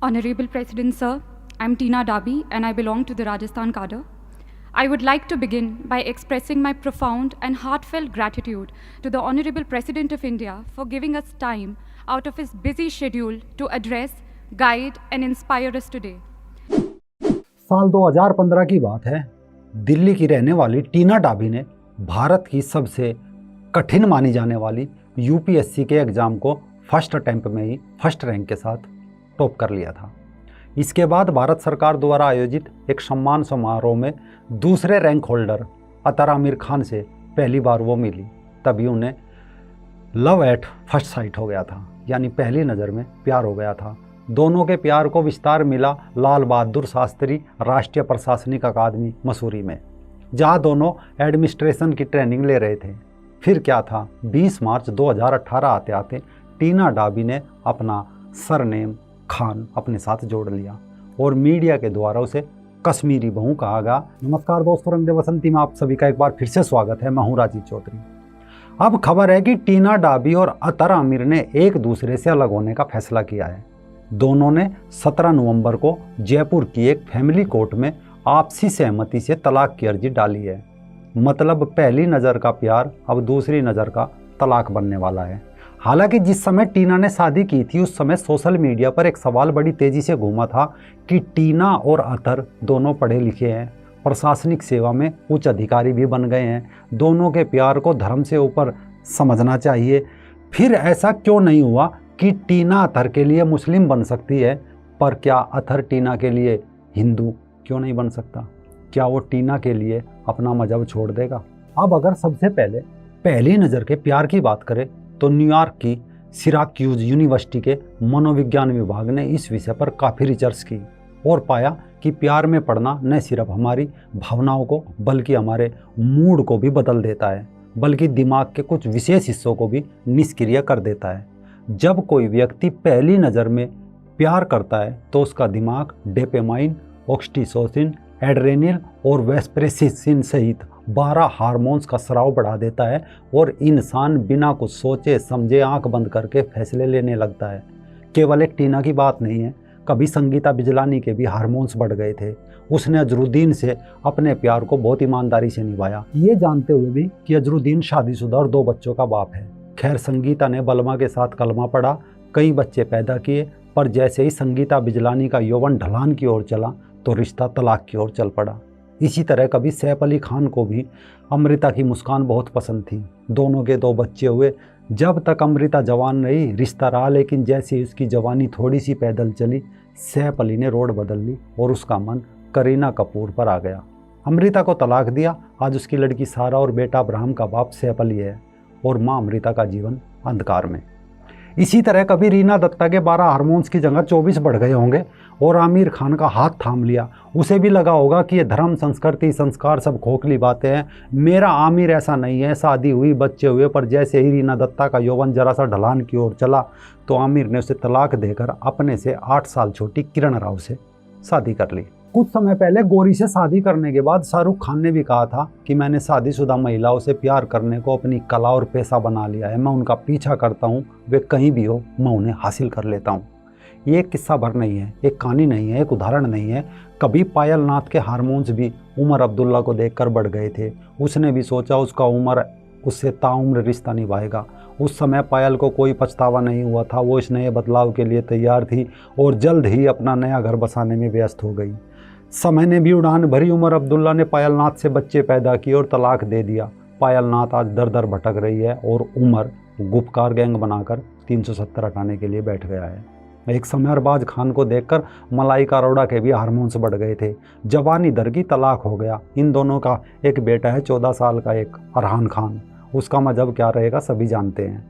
Honorable President Sir, I'm Tina Dabi and I belong to the Rajasthan cadre. I would like to begin by expressing my profound and heartfelt gratitude to the Honorable President of India for giving us time out of his busy schedule to address, guide and inspire us today. साल 2015 की बात है। दिल्ली की रहने वाली टीना डाबी ने भारत की सबसे कठिन मानी जाने वाली यूपीएससी के एग्ज़ाम को फर्स्ट अटेम्प्ट में ही फर्स्ट रैंक के साथ टॉप कर लिया था। इसके बाद भारत सरकार द्वारा आयोजित एक सम्मान समारोह में दूसरे रैंक होल्डर अतर आमिर खान से पहली बार वो मिली। तभी उन्हें लव एट फर्स्ट साइट हो गया था, यानी पहली नज़र में प्यार हो गया था। दोनों के प्यार को विस्तार मिला लाल बहादुर शास्त्री राष्ट्रीय प्रशासनिक अकादमी मसूरी में, जहां दोनों एडमिनिस्ट्रेशन की ट्रेनिंग ले रहे थे। फिर क्या था, 20 मार्च 2018 आते आते टीना डाबी ने अपना सरनेम खान अपने साथ जोड़ लिया और मीडिया के द्वारा उसे कश्मीरी बहू कहा गया। नमस्कार दोस्तों, रंग दे बसंती में आप सभी का एक बार फिर से स्वागत है। मैं हूं राजीव चौधरी। अब खबर है कि टीना डाबी और अतर आमिर ने एक दूसरे से अलग होने का फैसला किया है। दोनों ने 17 नवंबर को जयपुर की एक फैमिली कोर्ट में आपसी सहमति से तलाक की अर्जी डाली है। मतलब पहली नज़र का प्यार अब दूसरी नज़र का तलाक बनने वाला है। हालांकि जिस समय टीना ने शादी की थी उस समय सोशल मीडिया पर एक सवाल बड़ी तेज़ी से घूमा था कि टीना और अतर दोनों पढ़े लिखे हैं, प्रशासनिक सेवा में उच्च अधिकारी भी बन गए हैं, दोनों के प्यार को धर्म से ऊपर समझना चाहिए। फिर ऐसा क्यों नहीं हुआ कि टीना अतर के लिए मुस्लिम बन सकती है, पर क्या अतर टीना के लिए हिंदू क्यों नहीं बन सकता? क्या वो टीना के लिए अपना मजहब छोड़ देगा? अब अगर सबसे पहले पहली नज़र के प्यार की बात करें तो न्यूयॉर्क की सिराक्यूज यूनिवर्सिटी के मनोविज्ञान विभाग ने इस विषय पर काफ़ी रिसर्च की और पाया कि प्यार में पड़ना न सिर्फ हमारी भावनाओं को बल्कि हमारे मूड को भी बदल देता है, बल्कि दिमाग के कुछ विशेष हिस्सों को भी निष्क्रिय कर देता है। जब कोई व्यक्ति पहली नज़र में प्यार करता है तो उसका दिमाग डोपामाइन, ऑक्सीटोसिन, एड्रेनल और वेस्प्रेसिन सहित 12 हार्मोन्स का स्राव बढ़ा देता है और इंसान बिना कुछ सोचे समझे आंख बंद करके फैसले लेने लगता है। केवल एक टीना की बात नहीं है, कभी संगीता बिजलानी के भी हार्मोन्स बढ़ गए थे। उसने अजरुद्दीन से अपने प्यार को बहुत ईमानदारी से निभाया, ये जानते हुए भी कि अजरुद्दीन शादीशुदा और 2 बच्चों का बाप है। खैर, संगीता ने बलमा के साथ कलमा पढ़ा, कई बच्चे पैदा किए, पर जैसे ही संगीता बिजलानी का यौवन ढलान की ओर चला तो रिश्ता तलाक की ओर चल पड़ा। इसी तरह कभी सैफ अली खान को भी अमृता की मुस्कान बहुत पसंद थी। दोनों के 2 बच्चे हुए। जब तक अमृता जवान रही रिश्ता रहा, लेकिन जैसे ही उसकी जवानी थोड़ी सी पैदल चली सैफ अली ने रोड बदल ली और उसका मन करीना कपूर पर आ गया। अमृता को तलाक दिया। आज उसकी लड़की सारा और बेटा अब्राहम का बाप सैफ अली है और माँ अमृता का जीवन अंधकार में। इसी तरह कभी रीना दत्ता के 12 हार्मोन्स की जगह 24 बढ़ गए होंगे और आमिर खान का हाथ थाम लिया। उसे भी लगा होगा कि ये धर्म, संस्कृति, संस्कार सब खोखली बातें हैं, मेरा आमिर ऐसा नहीं है। शादी हुई, बच्चे हुए, पर जैसे ही रीना दत्ता का यौवन जरा सा ढलान की ओर चला तो आमिर ने उसे तलाक देकर अपने से 8 साल छोटी किरण राव से शादी कर ली। कुछ समय पहले गौरी से शादी करने के बाद शाहरुख खान ने भी कहा था कि मैंने शादीशुदा महिलाओं से प्यार करने को अपनी कला और पेशा बना लिया है। मैं उनका पीछा करता हूँ, वे कहीं भी हो मैं उन्हें हासिल कर लेता हूँ। ये एक किस्सा भर नहीं है, एक कहानी नहीं है, एक उदाहरण नहीं है। कभी पायल नाथ के हार्मोन्स भी उमर अब्दुल्ला को देखकर बढ़ गए थे। उसने भी सोचा उसका उमर उससे ताउम्र रिश्ता निभाएगा। उस समय पायल को कोई पछतावा नहीं हुआ था। वो इस नए बदलाव के लिए तैयार थी और जल्द ही अपना नया घर बसाने में व्यस्त हो गई। समय ने भी उड़ान भरी। उमर अब्दुल्ला ने पायल नाथ से बच्चे पैदा किए और तलाक दे दिया। पायल नाथ आज दर दर भटक रही है और उमर गुपकार गैंग बनाकर 370 हटाने के लिए बैठ गया है। एक समय अरबाज खान को देखकर मलाइका अरोड़ा के भी हार्मोन्स बढ़ गए थे। जवानी दर की तलाक हो गया। इन दोनों का एक बेटा है 14 साल का, एक अरहान खान। उसका मजहब क्या रहेगा सभी जानते हैं।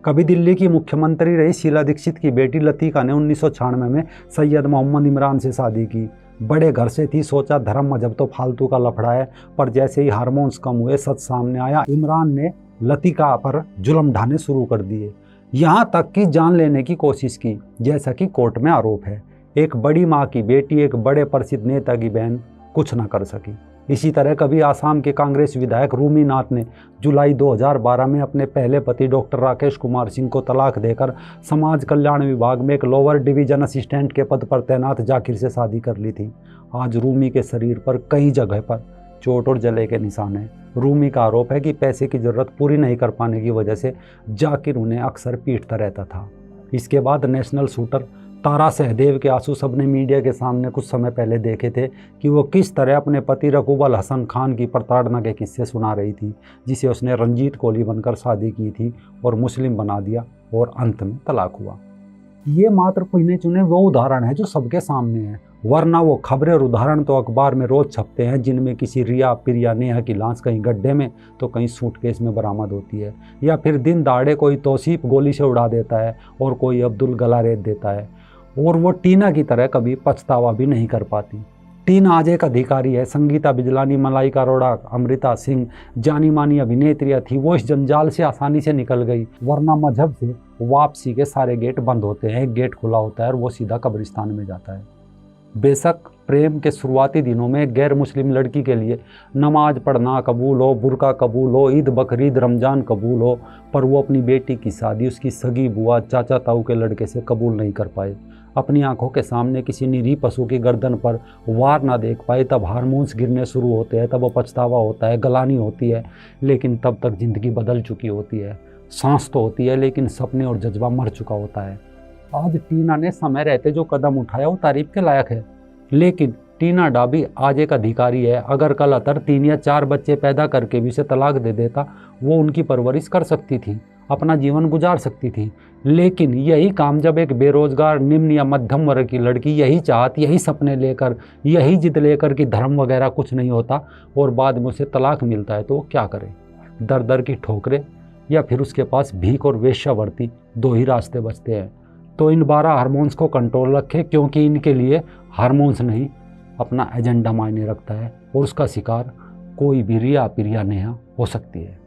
कभी दिल्ली की मुख्यमंत्री रही शीला दीक्षित की बेटी लतीका ने 1996 में सैयद मोहम्मद इमरान से शादी की। बड़े घर से थी, सोचा धर्म मजहब तो फालतू का लफड़ा है, पर जैसे ही हार्मोन्स कम हुए सच सामने आया। इमरान ने लतीका पर जुल्म ढाने शुरू कर दिए, यहाँ तक कि जान लेने की कोशिश की, जैसा कि कोर्ट में आरोप है। एक बड़ी माँ की बेटी, एक बड़े प्रसिद्ध नेता की बहन कुछ न कर सकी। इसी तरह कभी आसाम के कांग्रेस विधायक रूमी नाथ ने जुलाई 2012 में अपने पहले पति डॉक्टर राकेश कुमार सिंह को तलाक देकर समाज कल्याण विभाग में एक लोअर डिवीजन असिस्टेंट के पद पर तैनात जाकिर से शादी कर ली थी। आज रूमी के शरीर पर कई जगह पर चोट और जले के निशान हैं। रूमी का आरोप है कि पैसे की ज़रूरत पूरी नहीं कर पाने की वजह से जाकिर उन्हें अक्सर पीटता रहता था। इसके बाद नेशनल शूटर तारा सहदेव के आंसू सबने मीडिया के सामने कुछ समय पहले देखे थे कि वो किस तरह अपने पति रकूबल हसन खान की प्रताड़ना के किस्से सुना रही थी, जिसे उसने रंजीत कोहली बनकर शादी की थी और मुस्लिम बना दिया और अंत में तलाक हुआ। ये मात्र गिने चुने वो उदाहरण है जो सबके सामने है, वरना वो खबरें और उदाहरण तो अखबार में रोज छपते हैं जिनमें किसी रिया प्रिया नेहा की लाश कहीं गड्ढे में तो कहीं सूटकेस में बरामद होती है, या फिर दिन दहाड़े कोई तौसीफ गोली से उड़ा देता है और कोई अब्दुल गला रेत देता है, और वो टीना की तरह कभी पछतावा भी नहीं कर पाती। टीना आज एक अधिकारी है। संगीता बिजलानी, मलाइका अरोड़ा, अमृता सिंह जानी मानी अभिनेत्रियाँ थी, वो इस जंजाल से आसानी से निकल गई, वरना मजहब से वापसी के सारे गेट बंद होते हैं, एक गेट खुला होता है और वो सीधा कब्रिस्तान में जाता है। बेशक प्रेम के शुरुआती दिनों में गैर मुस्लिम लड़की के लिए नमाज पढ़ना कबूल हो, बुर्का कबूल हो, ईद बकरीद रमज़ान कबूल हो, पर वो अपनी बेटी की शादी उसकी सगी बुआ चाचा ताऊ के लड़के से कबूल नहीं कर पाए। अपनी आंखों के सामने किसी निरीह पशु की गर्दन पर वार ना देख पाए, तब हार्मोन्स गिरने शुरू होते हैं, तब वो पछतावा होता है, गलानी होती है, लेकिन तब तक ज़िंदगी बदल चुकी होती है। सांस तो होती है लेकिन सपने और जज्बा मर चुका होता है। आज टीना ने समय रहते जो कदम उठाया वो तारीफ के लायक है, लेकिन टीना डाबी आज एक अधिकारी है। अगर कल अतर 3 या 4 बच्चे पैदा करके भी उसे तलाक दे देता, वो उनकी परवरिश कर सकती थी, अपना जीवन गुजार सकती थी। लेकिन यही काम जब एक बेरोजगार निम्न या मध्यम वर्ग की लड़की यही चाहत, यही सपने लेकर, यही जिद लेकर कि धर्म वगैरह कुछ नहीं होता और बाद में उसे तलाक मिलता है, तो वो क्या करे? दर दर की ठोकरें या फिर उसके पास भीख और वेश्यावृत्ति, 2 ही रास्ते बचते हैं। तो इन 12 हार्मोन्स को कंट्रोल रखें, क्योंकि इनके लिए हार्मोन्स नहीं अपना एजेंडा मायने रखता है और उसका शिकार कोई भी रिया पिरिया नेहा हो सकती है।